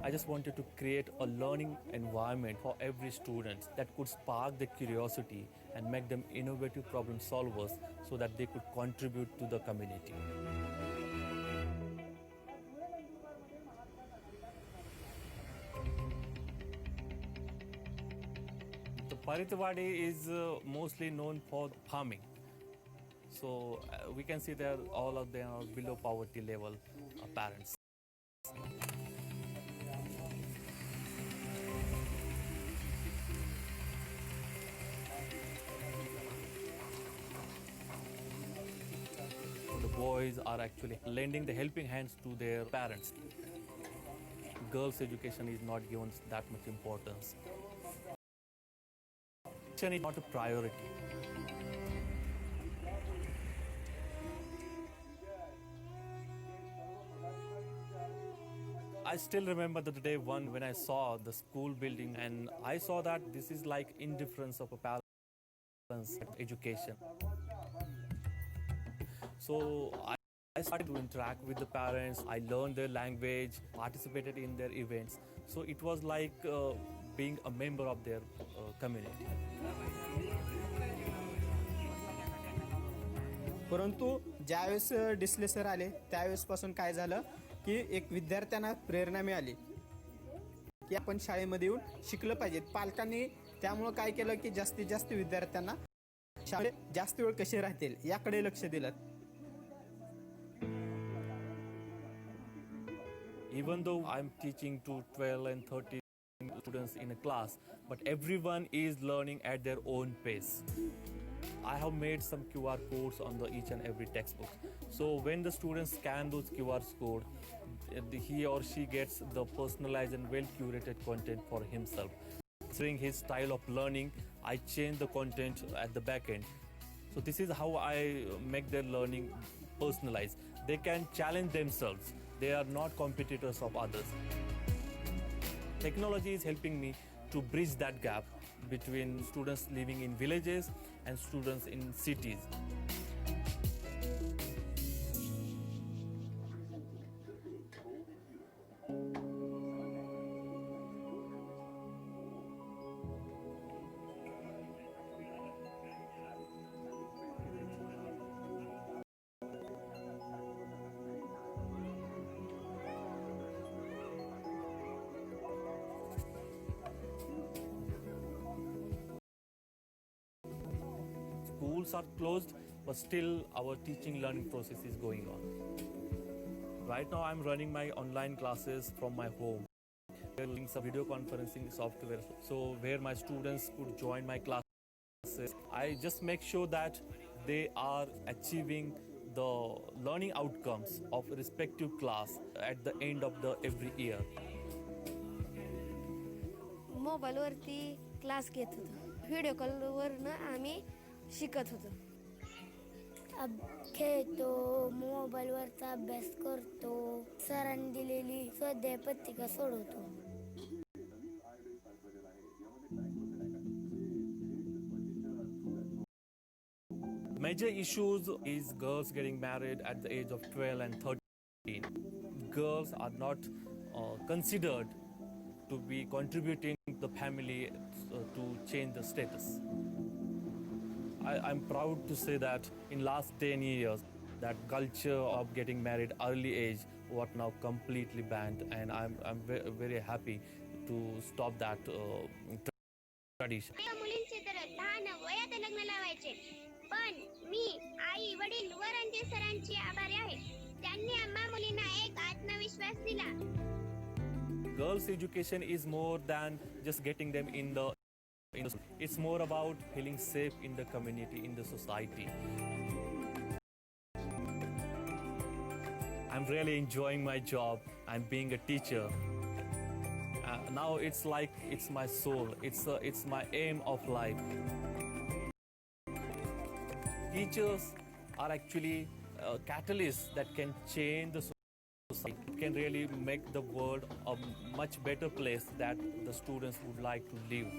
I just wanted to create a learning environment for every student that could spark their curiosity and make them innovative problem solvers so that they could contribute to the community. The Paritwadi is mostly known for farming. So we can see that all of them are below poverty level parents. So the boys are actually lending the helping hands to their parents. Girls' education is not given that much importance. Education is not a priority. I still remember the day one when I saw the school building and I saw that this is like indifference of a parent's education. So I started to interact with the parents. I learned their language, participated in their events. So it was like being a member of their community. परंतु ज्यावेळेस Disale sir आले त्यावेळेसपासून काय झालं की एक विद्यार्थ्यांना प्रेरणा मिळाली की आपण शाळेमध्ये येऊन शिकलं पाहिजे. पालकांनी त्यामुळं काय केलं की जास्तीत जास्त विद्यार्थ्यांना शाळेत जास्त वेळ कसे राहतील याकडे लक्ष दिलं. Even though I'm teaching to 12 and 13 students in a class, but everyone is learning at their own pace. I have made some QR codes on each and every textbook. So when the students scan those QR codes, he or she gets the personalized and well-curated content for himself. Considering his style of learning, I change the content at the back end. So this is how I make their learning personalized. They can challenge themselves. They are not competitors of others. Technology is helping me to bridge that gap between students living in villages and students in cities. Schools are closed, but still our teaching learning process is going on. Right now I'm running my online classes from my home. We're using some video conferencing software, so where my students could join my classes. I just make sure that they are achieving the learning outcomes of respective class at the end of the every year. मोबाईलवरती class घेत होतो. Video कॉलवरनं आम्ही शिकत होतो. खेळतो, मोबाईलवरचा अभ्यास करतो, सरांनी दिलेली स्वाध्याय पत्रिका सोडवतो. Major issues is girls getting married at the age of 12 and 13. Girls are not considered to be contributing the family to change the status. I'm proud to say that in last 10 years, that culture of getting married early age was now completely banned, and I'm very happy to stop that tradition. मुलींचे तर लहान वयात लग्न लावायचे, पण मी आई वडील व रणजित सरांची आभारी आहे. त्यांनी आम्हा मुलींना एक आत्मविश्वास दिला. Girls' education is more than just getting them in the. It's more about feeling safe in the community, in the society. I'm really enjoying my job. I'm being a teacher. Now it's like it's my soul. It's my aim of life. Teachers are actually catalysts that can change the society. It can really make the world a much better place that the students would like to live.